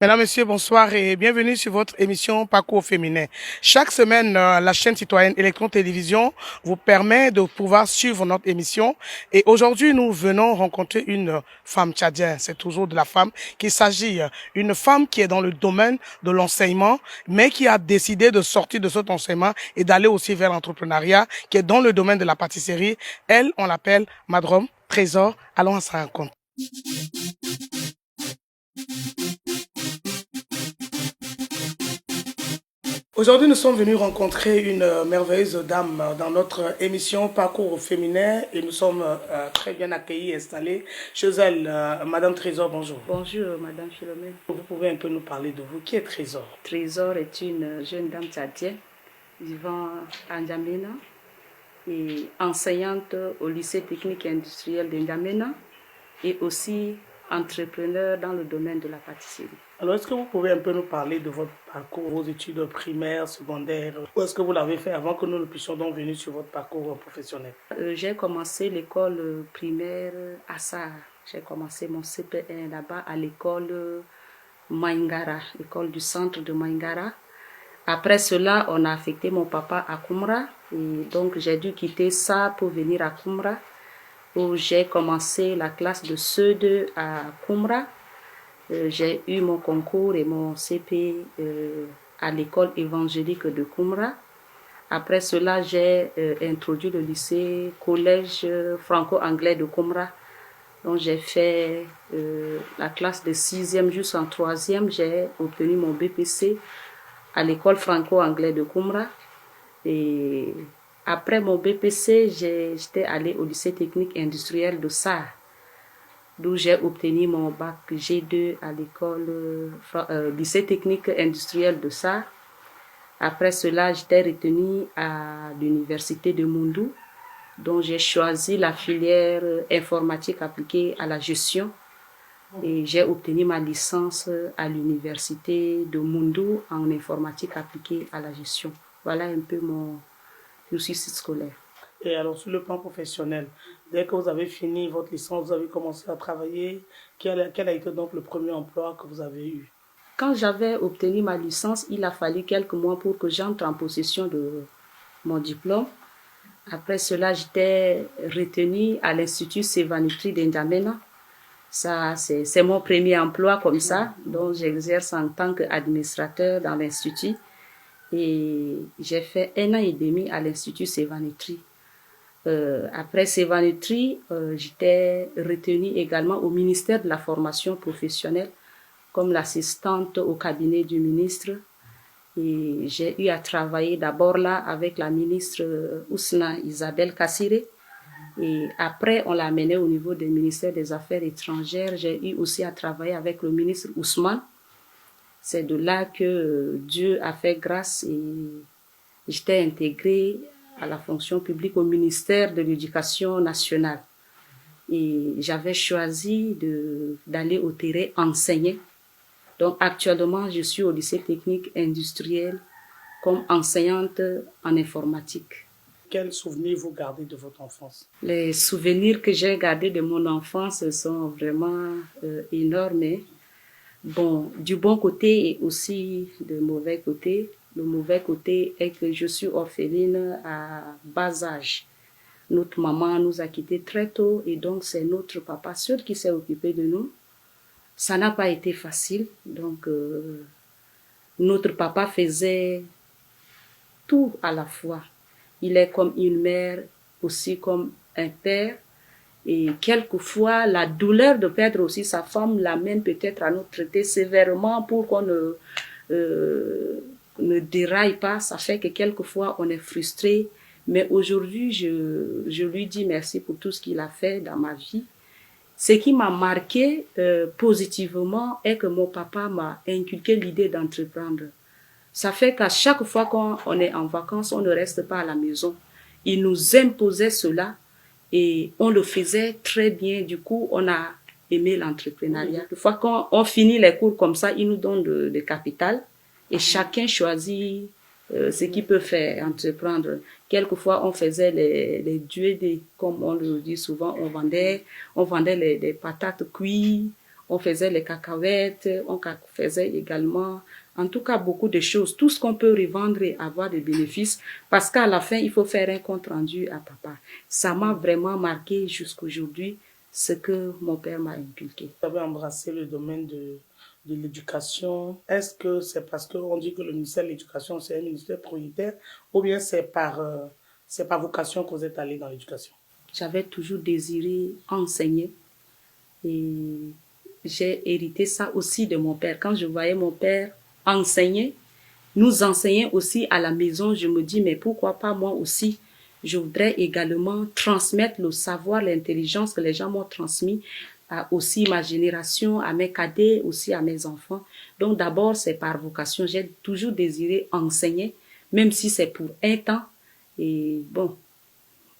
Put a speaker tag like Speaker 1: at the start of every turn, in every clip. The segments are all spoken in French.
Speaker 1: Mesdames, Messieurs, bonsoir et bienvenue sur votre émission Parcours féminin. Chaque semaine, la chaîne citoyenne Électron Télévision vous permet de pouvoir suivre notre émission. Et aujourd'hui, nous venons rencontrer une femme tchadienne. C'est toujours de la femme qu'il s'agit. Une femme qui est dans le domaine de l'enseignement, mais qui a décidé de sortir de cet enseignement et d'aller aussi vers l'entrepreneuriat, qui est dans le domaine de la pâtisserie. Elle, on l'appelle Madame Trésor. Allons à sa rencontre. Aujourd'hui, nous sommes venus rencontrer une merveilleuse dame dans notre émission Parcours féminin et nous sommes très bien accueillis et installés chez elle. Madame Trésor, bonjour.
Speaker 2: Bonjour, Madame Philomène.
Speaker 1: Vous pouvez un peu nous parler de vous. Qui est Trésor?
Speaker 2: Trésor est une jeune dame tchadienne vivant à N'Djamena et enseignante au lycée technique et industriel de N'Djamena et aussi entrepreneur dans le domaine de la pâtisserie.
Speaker 1: Alors, est-ce que vous pouvez un peu nous parler de votre parcours, vos études primaires, secondaires? Où est-ce que vous l'avez fait avant que nous ne puissions donc venir sur votre parcours professionnel?
Speaker 2: J'ai commencé l'école primaire à Sarre. J'ai commencé mon CP1 là-bas à l'école Maïngara, l'école du centre de Maïngara. Après cela, on a affecté mon papa à Koumra et donc j'ai dû quitter ça pour venir à Koumra où j'ai commencé la classe de CE2 à Koumra. J'ai eu mon concours et mon CP à l'école évangélique de Koumra. Après cela, j'ai introduit le lycée collège franco-anglais de Koumra. Donc j'ai fait la classe de 6e jusqu'en 3e. J'ai obtenu mon BPC à l'école franco-anglais de Koumra. Et après mon BPC, j'étais allée au lycée technique industriel de Sarre, d'où j'ai obtenu mon bac G2 à l'école lycée technique industriel de Sarre. Après cela, j'étais retenue à l'université de Moundou, dont j'ai choisi la filière informatique appliquée à la gestion. Et j'ai obtenu ma licence à l'université de Moundou en informatique appliquée à la gestion. Voilà un peu mon cursus scolaire.
Speaker 1: Et alors, sur le plan professionnel, dès que vous avez fini votre licence, vous avez commencé à travailler. Quel a été donc le premier emploi que vous avez eu?
Speaker 2: Quand j'avais obtenu ma licence, il a fallu quelques mois pour que j'entre en possession de mon diplôme. Après cela, j'étais retenue à l'Institut Sévanutri de N'Djamena. Ça, c'est mon premier emploi comme ça, dont j'exerce en tant qu'administrateur dans l'Institut. Et j'ai fait 1 an et demi à l'Institut Sévanutri. Après Sévanutri, j'étais retenue également au ministère de la formation professionnelle comme l'assistante au cabinet du ministre. Et j'ai eu à travailler d'abord là avec la ministre Ousna Isabelle Kassiré. Et après, on l'a amené au niveau du ministère des Affaires étrangères. J'ai eu aussi à travailler avec le ministre Ousmane. C'est de là que Dieu a fait grâce et j'étais intégrée à la fonction publique au ministère de l'Éducation nationale. Et j'avais choisi d'aller au terrain enseigner. Donc actuellement, je suis au lycée technique industriel comme enseignante en informatique.
Speaker 1: Quels souvenirs vous gardez de votre enfance?
Speaker 2: Les souvenirs que j'ai gardés de mon enfance sont vraiment énormes. Bon, du bon côté et aussi du mauvais côté. Le mauvais côté est que je suis orpheline à bas âge. Notre maman nous a quittés très tôt et donc c'est notre papa seul qui s'est occupé de nous. Ça n'a pas été facile. Donc, notre papa faisait tout à la fois. Il est comme une mère, aussi comme un père. Et quelquefois, la douleur de perdre aussi sa femme l'amène peut-être à nous traiter sévèrement pour qu'on ne déraille pas. Ça fait que quelquefois, on est frustré. Mais aujourd'hui, je lui dis merci pour tout ce qu'il a fait dans ma vie. Ce qui m'a marqué positivement est que mon papa m'a inculqué l'idée d'entreprendre. Ça fait qu'à chaque fois qu'on est en vacances, on ne reste pas à la maison. Il nous imposait cela et on le faisait très bien. Du coup, on a aimé l'entrepreneuriat. Une fois qu'on finit les cours comme ça, il nous donne le capital et chacun choisit ce qu'il peut faire, entreprendre. Quelquefois, on faisait les duets, comme on le dit souvent, on vendait les patates cuites, on faisait les cacahuètes, on faisait également, en tout cas, beaucoup de choses. Tout ce qu'on peut revendre et avoir des bénéfices, parce qu'à la fin, il faut faire un compte rendu à papa. Ça m'a vraiment marqué jusqu'aujourd'hui, ce que mon père m'a inculqué.
Speaker 1: Vous avez embrassé le domaine de l'éducation. Est-ce que c'est parce qu'on dit que le ministère de l'Éducation, c'est un ministère prioritaire, ou bien c'est par vocation que vous êtes allé dans l'éducation?
Speaker 2: J'avais toujours désiré enseigner et j'ai hérité ça aussi de mon père. Quand je voyais mon père enseigner, nous enseigner aussi à la maison, je me dis, mais pourquoi pas moi aussi? Je voudrais également transmettre le savoir, l'intelligence que les gens m'ont transmis à aussi ma génération, à mes cadets, aussi à mes enfants. Donc d'abord, c'est par vocation. J'ai toujours désiré enseigner, même si c'est pour un temps. Et bon,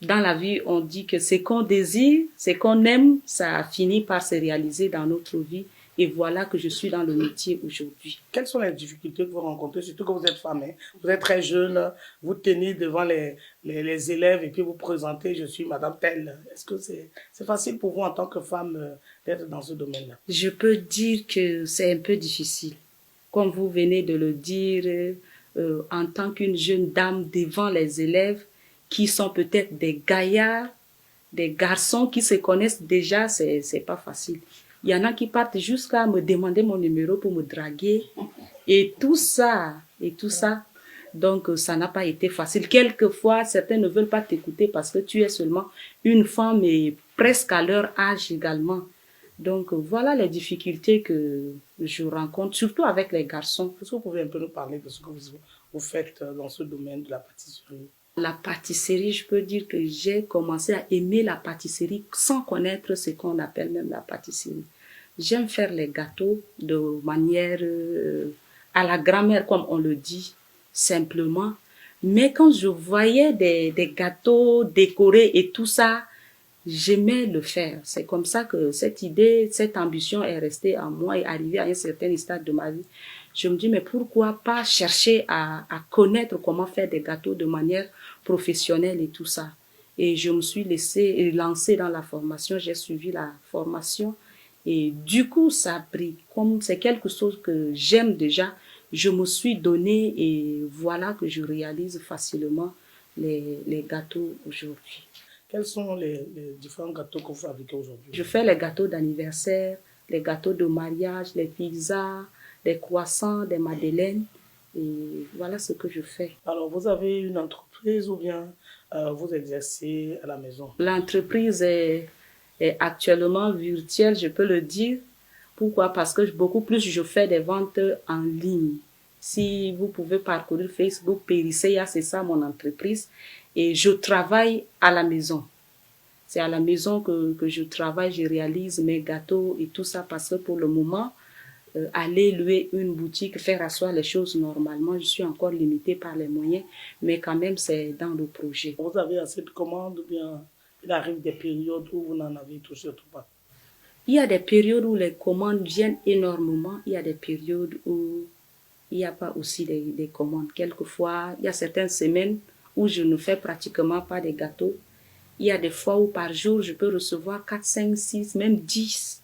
Speaker 2: dans la vie, on dit que ce qu'on désire, ce qu'on aime, ça finit par se réaliser dans notre vie. Et voilà que je suis dans le métier aujourd'hui.
Speaker 1: Quelles sont les difficultés que vous rencontrez, surtout que vous êtes femme, hein? Vous êtes très jeune, vous tenez devant les élèves et puis vous présentez, je suis madame telle. Est-ce que c'est facile pour vous en tant que femme d'être dans ce domaine-là?
Speaker 2: Je peux dire que c'est un peu difficile. Comme vous venez de le dire, en tant qu'une jeune dame devant les élèves qui sont peut-être des gaillards, des garçons qui se connaissent déjà, c'est pas facile. Il y en a qui partent jusqu'à me demander mon numéro pour me draguer et tout ça. Donc, ça n'a pas été facile. Quelquefois, certains ne veulent pas t'écouter parce que tu es seulement une femme et presque à leur âge également. Donc, voilà les difficultés que je rencontre, surtout avec les garçons.
Speaker 1: Est-ce que vous pouvez un peu nous parler de ce que vous faites dans ce domaine de la pâtisserie?
Speaker 2: La pâtisserie, je peux dire que j'ai commencé à aimer la pâtisserie sans connaître ce qu'on appelle même la pâtisserie. J'aime faire les gâteaux de manière à la grand-mère, comme on le dit, simplement. Mais quand je voyais des gâteaux décorés et tout ça, j'aimais le faire. C'est comme ça que cette idée, cette ambition est restée en moi et arrivée à un certain stade de ma vie. Je me dis, mais pourquoi pas chercher à connaître comment faire des gâteaux de manière professionnelle et tout ça. Et je me suis lancée dans la formation, j'ai suivi la formation. Et du coup, ça a pris. Comme c'est quelque chose que j'aime déjà, je me suis donnée et voilà que je réalise facilement les gâteaux aujourd'hui.
Speaker 1: Quels sont les différents gâteaux que vous fabriquez aujourd'hui?
Speaker 2: Je fais les gâteaux d'anniversaire, les gâteaux de mariage, les pizzas, les croissants, des madeleines. Et voilà ce que je fais.
Speaker 1: Alors, vous avez une entreprise ou bien vous exercez à la maison?
Speaker 2: L'entreprise est actuellement virtuelle, je peux le dire. Pourquoi? Parce que beaucoup plus je fais des ventes en ligne. Si vous pouvez parcourir Facebook, Periseya, c'est ça mon entreprise. Et je travaille à la maison. C'est à la maison que je travaille, je réalise mes gâteaux et tout ça parce que pour le moment, aller louer une boutique, faire asseoir les choses normalement, je suis encore limitée par les moyens, mais quand même c'est dans le projet.
Speaker 1: Vous avez assez de commandes ou bien il arrive des périodes où vous n'en avez tout surtout pas?
Speaker 2: Il y a des périodes où les commandes viennent énormément, il y a des périodes où il n'y a pas aussi des commandes. Quelquefois, il y a certaines semaines où je ne fais pratiquement pas de gâteaux. Il y a des fois où par jour, je peux recevoir 4, 5, 6, même 10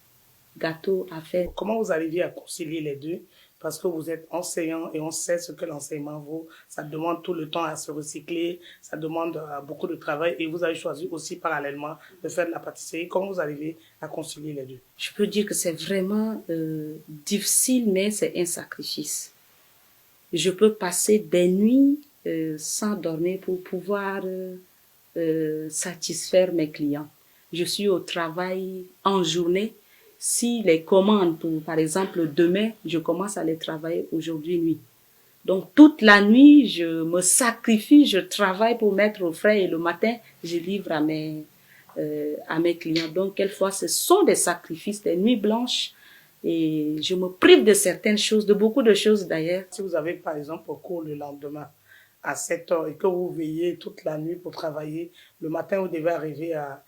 Speaker 2: gâteaux à faire.
Speaker 1: Comment vous arrivez à concilier les deux? Parce que vous êtes enseignant et on sait ce que l'enseignement vaut. Ça demande tout le temps à se recycler, ça demande beaucoup de travail et vous avez choisi aussi parallèlement de faire de la pâtisserie. Comment vous arrivez à concilier les deux?
Speaker 2: Je peux dire que c'est vraiment difficile, mais c'est un sacrifice. Je peux passer des nuits sans dormir pour pouvoir satisfaire mes clients. Je suis au travail en journée. Si les commandes, par exemple demain, je commence à les travailler aujourd'hui nuit. Donc toute la nuit, je me sacrifie, je travaille pour mettre au frais et le matin, je livre à mes clients. Donc quelquefois, ce sont des sacrifices, des nuits blanches et je me prive de certaines choses, de beaucoup de choses d'ailleurs.
Speaker 1: Si vous avez par exemple cours le lendemain à 7 heures et que vous veillez toute la nuit pour travailler, le matin vous devez arriver à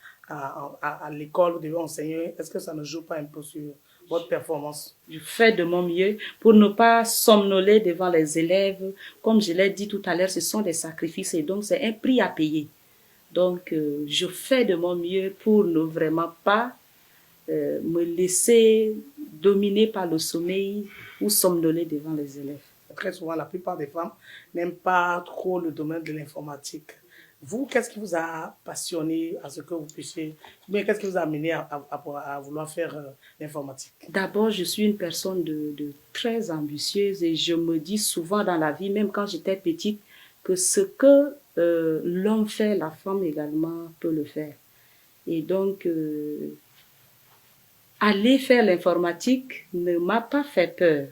Speaker 1: l'école, vous devez enseigner, est-ce que ça ne joue pas un peu sur votre performance?
Speaker 2: Je fais de mon mieux pour ne pas somnoler devant les élèves. Comme je l'ai dit tout à l'heure, ce sont des sacrifices et donc c'est un prix à payer. Donc je fais de mon mieux pour ne vraiment pas me laisser dominée par le sommeil ou somnolée devant les élèves.
Speaker 1: Très souvent, la plupart des femmes n'aiment pas trop le domaine de l'informatique. Vous, qu'est-ce qui vous a passionné à ce que vous puissiez, mais qu'est-ce qui vous a amené à vouloir faire l'informatique?
Speaker 2: D'abord, je suis une personne de très ambitieuse et je me dis souvent dans la vie, même quand j'étais petite, que ce que l'homme fait, la femme également peut le faire. Et donc, aller faire l'informatique ne m'a pas fait peur.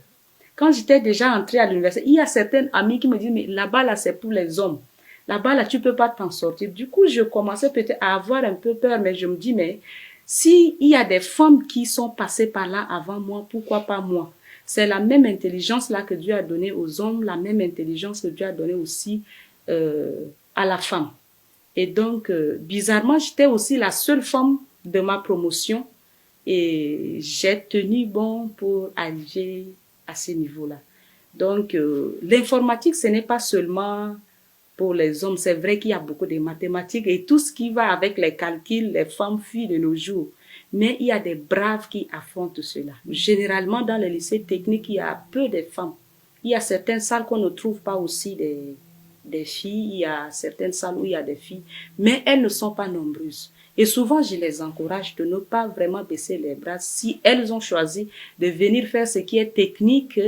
Speaker 2: Quand j'étais déjà entrée à l'université, il y a certaines amies qui me disent, mais là-bas, là, c'est pour les hommes. Là-bas, là, tu peux pas t'en sortir. Du coup, je commençais peut-être à avoir un peu peur, mais je me dis, mais si il y a des femmes qui sont passées par là avant moi, pourquoi pas moi? C'est la même intelligence là que Dieu a donnée aux hommes, la même intelligence que Dieu a donnée aussi à la femme. Et donc, bizarrement, j'étais aussi la seule femme de ma promotion et j'ai tenu bon pour arriver à ce niveau-là. Donc, l'informatique, ce n'est pas seulement pour les hommes. C'est vrai qu'il y a beaucoup de mathématiques et tout ce qui va avec les calculs, les femmes fuient de nos jours. Mais il y a des braves qui affrontent cela. Généralement, dans les lycées techniques, il y a peu de femmes. Il y a certaines salles qu'on ne trouve pas aussi des filles. Il y a certaines salles où il y a des filles. Mais elles ne sont pas nombreuses. Et souvent, je les encourage de ne pas vraiment baisser les bras. Si elles ont choisi de venir faire ce qui est technique,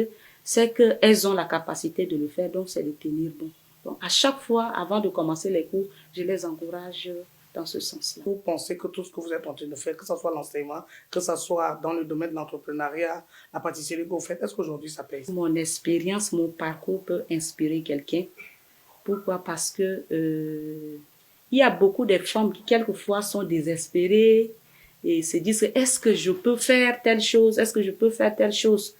Speaker 2: c'est qu'elles ont la capacité de le faire. Donc, c'est de tenir bon. Donc, à chaque fois, avant de commencer les cours, je les encourage dans ce sens-là.
Speaker 1: Vous pensez que tout ce que vous êtes en train de faire, que ce soit l'enseignement, que ce soit dans le domaine de l'entrepreneuriat, la pâtisserie que vous faites, est-ce qu'aujourd'hui ça paye?
Speaker 2: Mon expérience, mon parcours peut inspirer quelqu'un. Pourquoi? Parce que il y a beaucoup de femmes qui quelquefois sont désespérées et se disent est-ce que je peux faire telle chose? Est-ce que je peux faire telle chose?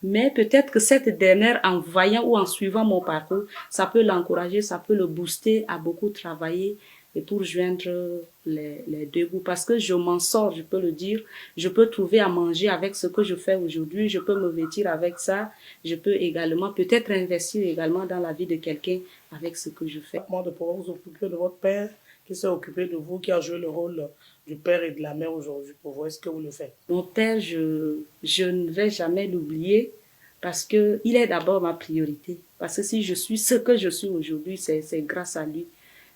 Speaker 2: Mais peut-être que cette dernière, en voyant ou en suivant mon parcours, ça peut l'encourager, ça peut le booster à beaucoup travailler et pour joindre les deux bouts. Parce que je m'en sors, je peux le dire. Je peux trouver à manger avec ce que je fais aujourd'hui. Je peux me vêtir avec ça. Je peux également, peut-être investir également dans la vie de quelqu'un avec ce que je fais.
Speaker 1: Comment de pouvoir vous occuper de votre père, qui s'est occupé de vous, qui a joué le rôle du père et de la mère aujourd'hui pour vous? Est-ce que vous le faites?
Speaker 2: Mon père, je ne vais jamais l'oublier parce que il est d'abord ma priorité. Parce que si je suis ce que je suis aujourd'hui, c'est grâce à lui.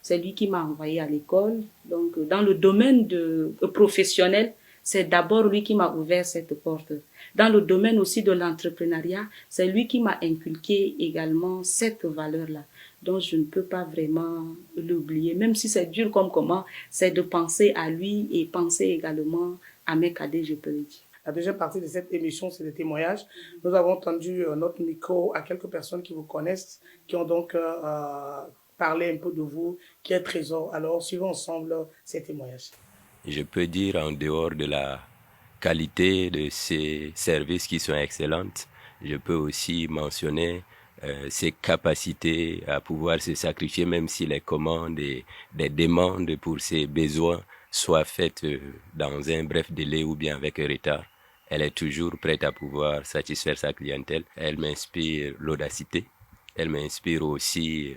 Speaker 2: C'est lui qui m'a envoyé à l'école. Donc, dans le domaine professionnel, c'est d'abord lui qui m'a ouvert cette porte. Dans le domaine aussi de l'entrepreneuriat, c'est lui qui m'a inculqué également cette valeur-là. Donc, je ne peux pas vraiment l'oublier. Même si c'est dur comme comment, c'est de penser à lui et penser également à mes cadets, je peux le dire.
Speaker 1: La deuxième partie de cette émission, c'est des témoignages. Nous avons tendu notre micro à quelques personnes qui vous connaissent, qui ont donc parlé un peu de vous, qui est Trésor. Alors, suivons ensemble ces témoignages.
Speaker 3: Je peux dire, en dehors de la qualité de ces services qui sont excellentes, je peux aussi mentionner ses capacités à pouvoir se sacrifier, même si les commandes et des demandes pour ses besoins soient faites dans un bref délai ou bien avec un retard. Elle est toujours prête à pouvoir satisfaire sa clientèle. Elle m'inspire l'audacité. Elle m'inspire aussi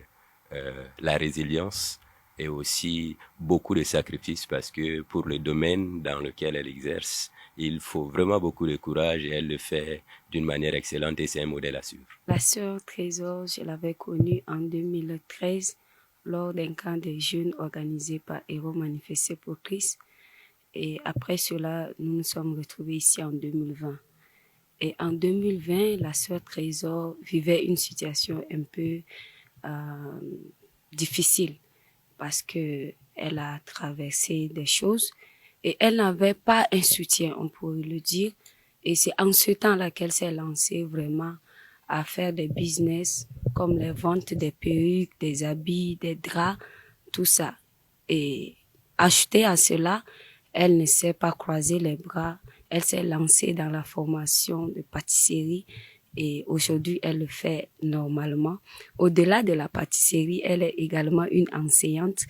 Speaker 3: la résilience et aussi beaucoup de sacrifices parce que pour le domaine dans lequel elle exerce, il faut vraiment beaucoup de courage et elle le fait d'une manière excellente et c'est un modèle à suivre.
Speaker 4: La sœur Trésor, je l'avais connue en 2013 lors d'un camp de jeunes organisé par Héros Manifestés pour Christ. Et après cela, nous nous sommes retrouvés ici en 2020. Et en 2020, la sœur Trésor vivait une situation un peu difficile parce que elle a traversé des choses et elle n'avait pas un soutien, on pourrait le dire. Et c'est en ce temps-là qu'elle s'est lancée vraiment à faire des business comme les ventes des perruques, des habits, des draps, tout ça. Et acheté à cela, elle ne s'est pas croisé les bras. Elle s'est lancée dans la formation de pâtisserie et aujourd'hui, elle le fait normalement. Au-delà de la pâtisserie, elle est également une enseignante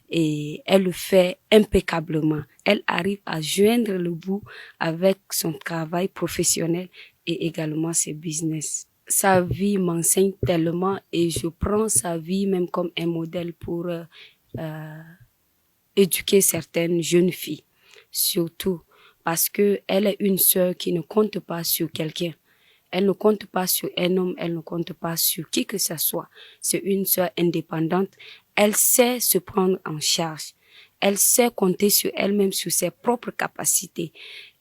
Speaker 4: et elle le fait impeccablement. Elle arrive à joindre le bout avec son travail professionnel et également ses business. Sa vie m'enseigne tellement et je prends sa vie même comme un modèle pour éduquer certaines jeunes filles. Surtout parce que elle est une sœur qui ne compte pas sur quelqu'un. Elle ne compte pas sur un homme, elle ne compte pas sur qui que ce soit. C'est une sœur indépendante. Elle sait se prendre en charge. Elle sait compter sur elle-même, sur ses propres capacités.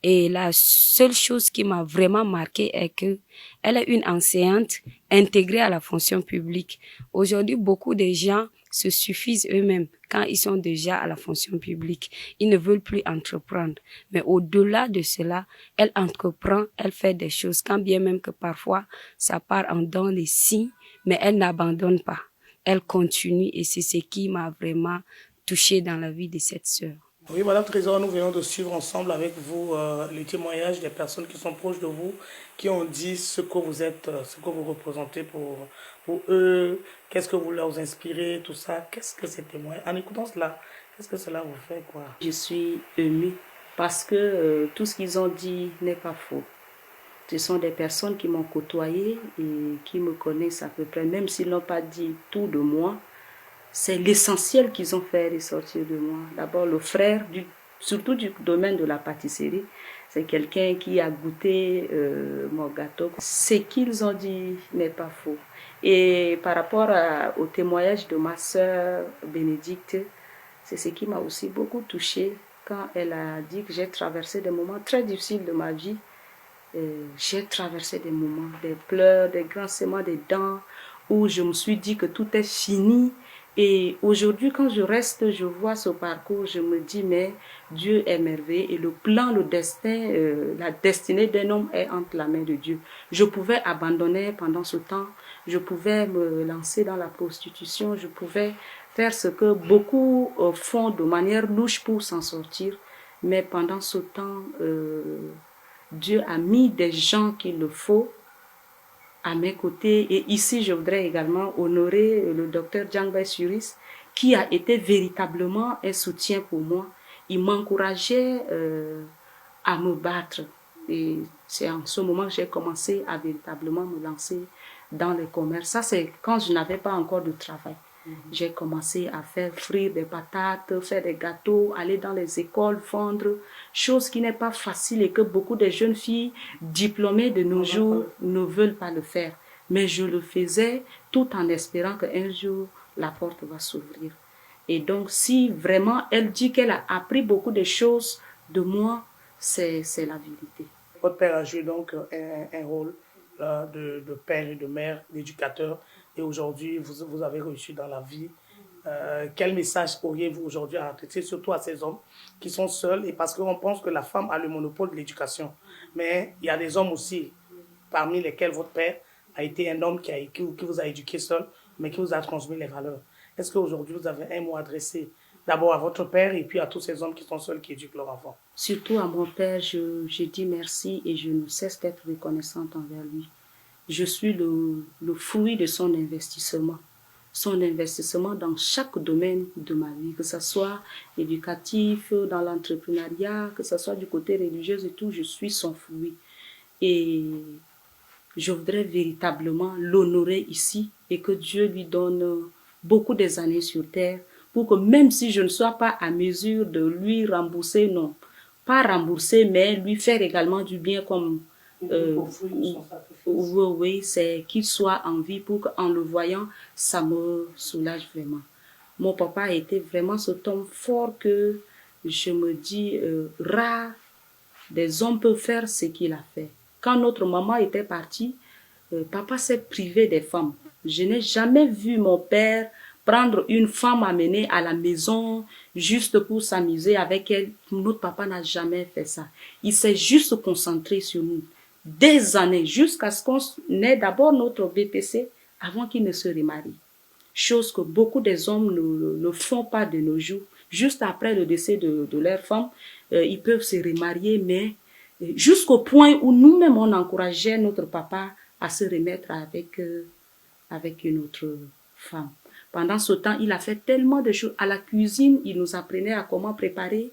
Speaker 4: Et la seule chose qui m'a vraiment marquée est que elle est une enseignante intégrée à la fonction publique. Aujourd'hui, beaucoup de gens se suffisent eux-mêmes quand ils sont déjà à la fonction publique. Ils ne veulent plus entreprendre. Mais au-delà de cela, elle entreprend, elle fait des choses, quand bien même que parfois ça part en dents les scies, mais elle n'abandonne pas. Elle continue et c'est ce qui m'a vraiment touchée dans la vie de cette sœur.
Speaker 1: Oui, Madame Trésor, nous venons de suivre ensemble avec vous les témoignages des personnes qui sont proches de vous, qui ont dit ce que vous êtes, ce que vous représentez pour eux, qu'est-ce que vous leur inspirez, tout ça. Qu'est-ce que ces témoignages, en écoutant cela, qu'est-ce que cela vous fait, quoi?
Speaker 2: Je suis émue parce que tout ce qu'ils ont dit n'est pas faux. Ce sont des personnes qui m'ont côtoyée et qui me connaissent à peu près, même s'ils n'ont pas dit tout de moi. C'est l'essentiel qu'ils ont fait ressortir de moi. D'abord, le frère, surtout du domaine de la pâtisserie, c'est quelqu'un qui a goûté mon gâteau. Ce qu'ils ont dit n'est pas faux. Et par rapport au témoignage de ma sœur Bénédicte, c'est ce qui m'a aussi beaucoup touchée quand elle a dit que j'ai traversé des moments très difficiles de ma vie. J'ai traversé des moments, des pleurs, des grincements des dents, où je me suis dit que tout est fini. Et aujourd'hui, quand je reste, je vois ce parcours, je me dis, mais Dieu est merveilleux et le plan, le destin, la destinée d'un homme est entre la main de Dieu. Je pouvais abandonner pendant ce temps, je pouvais me lancer dans la prostitution, je pouvais faire ce que beaucoup font de manière louche pour s'en sortir. Mais pendant ce temps, Dieu a mis des gens qu'il le faut à mes côtés. Et ici, je voudrais également honorer le docteur Djangbay Suris, qui a été véritablement un soutien pour moi. Il m'encourageait à me battre. Et c'est en ce moment que j'ai commencé à véritablement me lancer dans le commerce. Ça, c'est quand je n'avais pas encore de travail. J'ai commencé à faire frire des patates, faire des gâteaux, aller dans les écoles, vendre, chose qui n'est pas facile et que beaucoup de jeunes filles diplômées de nos jours ne veulent pas le faire. Mais je le faisais tout en espérant qu'un jour, la porte va s'ouvrir. Et donc, si vraiment elle dit qu'elle a appris beaucoup de choses de moi, c'est la vérité.
Speaker 1: Votre père a joué donc un rôle de père et de mère, d'éducateur. Et aujourd'hui, vous avez réussi dans la vie. Quel message auriez-vous aujourd'hui à adresser, surtout à ces hommes qui sont seuls? Et parce qu'on pense que la femme a le monopole de l'éducation. Mais il y a des hommes aussi, parmi lesquels votre père a été un homme qui vous a éduqué seul, mais qui vous a transmis les valeurs. Est-ce qu'aujourd'hui, vous avez un mot adressé d'abord à votre père et puis à tous ces hommes qui sont seuls, qui éduquent leurs enfants?
Speaker 2: Surtout à mon père, je dis merci et je ne cesse d'être reconnaissante envers lui. Je suis le fruit de son investissement dans chaque domaine de ma vie, que ce soit éducatif, dans l'entrepreneuriat, que ce soit du côté religieux et tout, je suis son fruit. Et je voudrais véritablement l'honorer ici et que Dieu lui donne beaucoup des années sur terre pour que même si je ne sois pas à mesure de lui rembourser, non, pas rembourser, mais lui faire également du bien comme... oui, c'est qu'il soit en vie pour qu'en le voyant, ça me soulage vraiment. Mon papa a été vraiment cet homme fort que je me dis, rare des hommes peuvent faire ce qu'il a fait. Quand notre maman était partie, papa s'est privé des femmes. Je n'ai jamais vu mon père prendre une femme amenée à la maison juste pour s'amuser avec elle. Notre papa n'a jamais fait ça. Il s'est juste concentré sur nous. Des années, jusqu'à ce qu'on ait d'abord notre BPC avant qu'il ne se remarie. Chose que beaucoup des hommes ne font pas de nos jours. Juste après le décès de leur femme, ils peuvent se remarier, mais jusqu'au point où nous-mêmes on encourageait notre papa à se remettre avec une autre femme. Pendant ce temps, il a fait tellement de choses. À la cuisine, il nous apprenait à comment préparer.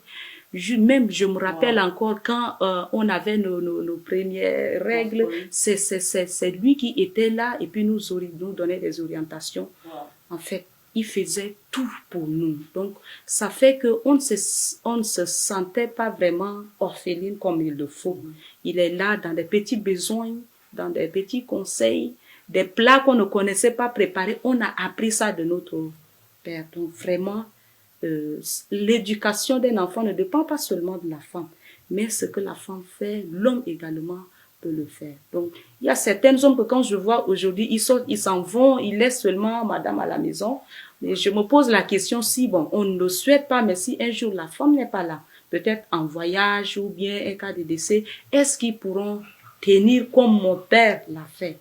Speaker 2: Je me rappelle encore quand on avait nos premières règles, c'est lui qui était là et puis nous donnait des orientations. En fait, il faisait tout pour nous. Donc, ça fait qu'on ne se sentait pas vraiment orpheline comme il le faut. Il est là dans des petits besoins, dans des petits conseils, des plats qu'on ne connaissait pas préparer. On a appris ça de notre père. Donc, vraiment, l'éducation d'un enfant ne dépend pas seulement de la femme, mais ce que la femme fait, l'homme également peut le faire. Donc, il y a certains hommes que quand je vois aujourd'hui, ils sortent, ils s'en vont, ils laissent seulement madame à la maison. Mais je me pose la question si, bon, on ne le souhaite pas, mais si un jour la femme n'est pas là, peut-être en voyage ou bien un cas de décès, est-ce qu'ils pourront tenir comme mon père l'a fait?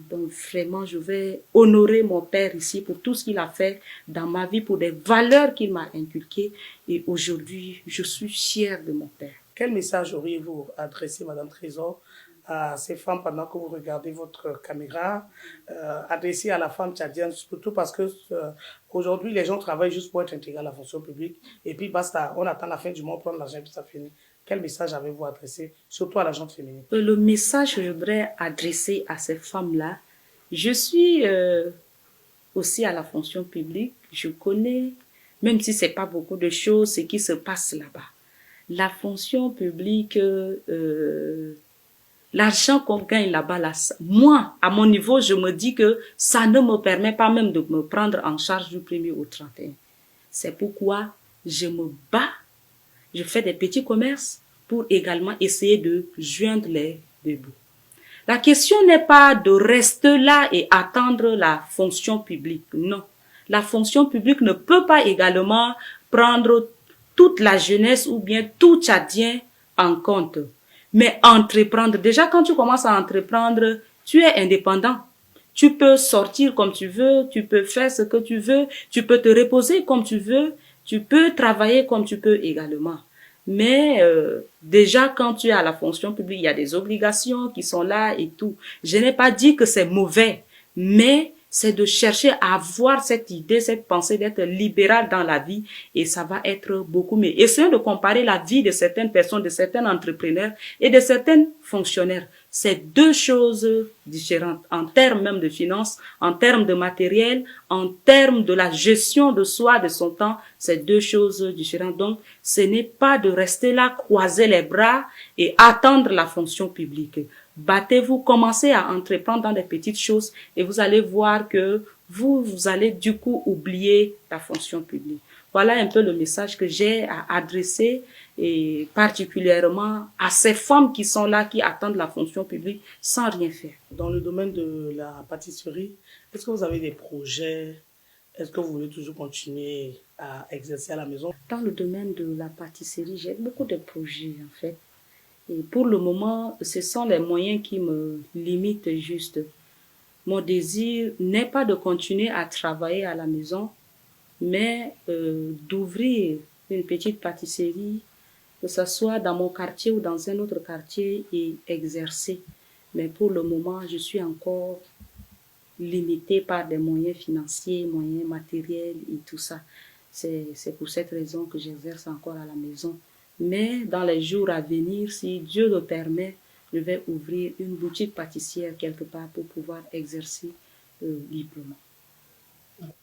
Speaker 2: Donc vraiment, je vais honorer mon père ici pour tout ce qu'il a fait dans ma vie, pour des valeurs qu'il m'a inculquées. Et aujourd'hui, je suis fière de mon père.
Speaker 1: Quel message auriez-vous adressé, Madame Trésor, à ces femmes pendant que vous regardez votre caméra, adressé à la femme tchadienne, surtout parce que aujourd'hui, les gens travaillent juste pour être intégrés à la fonction publique, et puis basta, on attend la fin du mois pour prendre l'argent, puis ça finit. Quel message avez-vous adressé, surtout à la gente féminine?
Speaker 2: Le message que je voudrais adresser à ces femmes-là, je suis aussi à la fonction publique, je connais, même si c'est pas beaucoup de choses, ce qui se passe là-bas. La fonction publique, l'argent qu'on gagne là-bas, là, moi, à mon niveau, je me dis que ça ne me permet pas même de me prendre en charge du 1er au 31. C'est pourquoi je me bats, je fais des petits commerces pour également essayer de joindre les deux bouts. La question n'est pas de rester là et attendre la fonction publique, non. La fonction publique ne peut pas également prendre toute la jeunesse ou bien tout Tchadien en compte. Mais entreprendre, déjà quand tu commences à entreprendre, tu es indépendant. Tu peux sortir comme tu veux, tu peux faire ce que tu veux, tu peux te reposer comme tu veux, tu peux travailler comme tu peux également. Mais déjà quand tu es à la fonction publique, il y a des obligations qui sont là et tout. Je n'ai pas dit que c'est mauvais, mais c'est de chercher à avoir cette idée, cette pensée d'être libéral dans la vie et ça va être beaucoup mieux. Essayons de comparer la vie de certaines personnes, de certains entrepreneurs et de certains fonctionnaires. C'est deux choses différentes en termes même de finances, en termes de matériel, en termes de la gestion de soi, de son temps. C'est deux choses différentes. Donc, ce n'est pas de rester là, croiser les bras et attendre la fonction publique. Battez-vous, commencez à entreprendre dans des petites choses et vous allez voir que vous allez du coup oublier la fonction publique. Voilà un peu le message que j'ai à adresser et particulièrement à ces femmes qui sont là, qui attendent la fonction publique sans rien faire.
Speaker 1: Dans le domaine de la pâtisserie, est-ce que vous avez des projets? Est-ce que vous voulez toujours continuer à exercer à la maison?
Speaker 2: Dans le domaine de la pâtisserie, j'ai beaucoup de projets en fait. Et pour le moment, ce sont les moyens qui me limitent juste. Mon désir n'est pas de continuer à travailler à la maison, mais d'ouvrir une petite pâtisserie, que ce soit dans mon quartier ou dans un autre quartier et exercer. Mais pour le moment, je suis encore limitée par des moyens financiers, moyens matériels et tout ça. C'est pour cette raison que j'exerce encore à la maison. Mais dans les jours à venir, si Dieu le permet, je vais ouvrir une boutique pâtissière quelque part pour pouvoir exercer librement.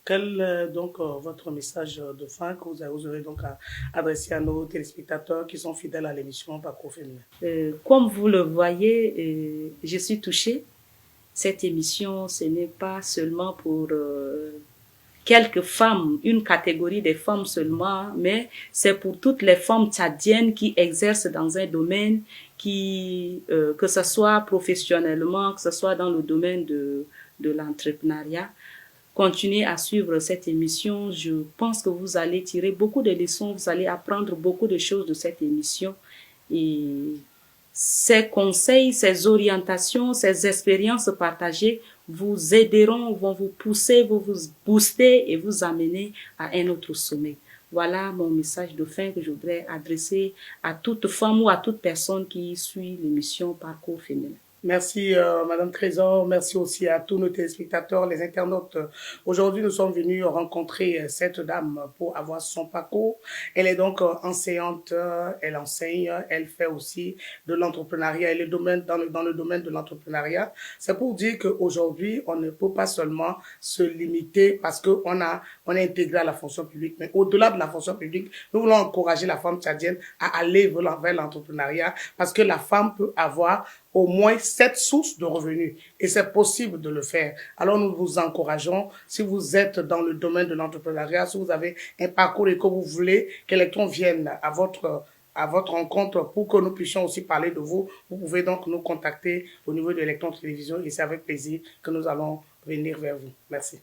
Speaker 1: Quel est donc votre message de fin que vous aurez donc à adresser à nos téléspectateurs qui sont fidèles à l'émission Parcours Féminin?
Speaker 2: Comme vous le voyez, je suis touchée. Cette émission, ce n'est pas seulement pour quelques femmes, une catégorie des femmes seulement, mais c'est pour toutes les femmes tchadiennes qui exercent dans un domaine que ce soit professionnellement, que ce soit dans le domaine de l'entrepreneuriat. Continuez à suivre cette émission. Je pense que vous allez tirer beaucoup de leçons, vous allez apprendre beaucoup de choses de cette émission. Et ces conseils, ces orientations, ces expériences partagées vous aideront, vont vous pousser, vont vous booster et vous amener à un autre sommet. Voilà mon message de fin que je voudrais adresser à toute femme ou à toute personne qui suit l'émission Parcours Féminin.
Speaker 1: Merci, Madame Trésor. Merci aussi à tous nos téléspectateurs, les internautes. Aujourd'hui, nous sommes venus rencontrer cette dame pour avoir son parcours. Elle est donc enseignante, elle enseigne, elle fait aussi de l'entrepreneuriat. Elle est dans le domaine de l'entrepreneuriat. C'est pour dire qu'aujourd'hui, on ne peut pas seulement se limiter parce on est intégré à la fonction publique. Mais au-delà de la fonction publique, nous voulons encourager la femme tchadienne à aller vers l'entrepreneuriat parce que la femme peut avoir au moins 7 sources de revenus. Et c'est possible de le faire. Alors nous vous encourageons, si vous êtes dans le domaine de l'entrepreneuriat, si vous avez un parcours et que vous voulez qu'Electron vienne à votre rencontre pour que nous puissions aussi parler de vous, vous pouvez donc nous contacter au niveau de Electron Télévision et c'est avec plaisir que nous allons venir vers vous. Merci.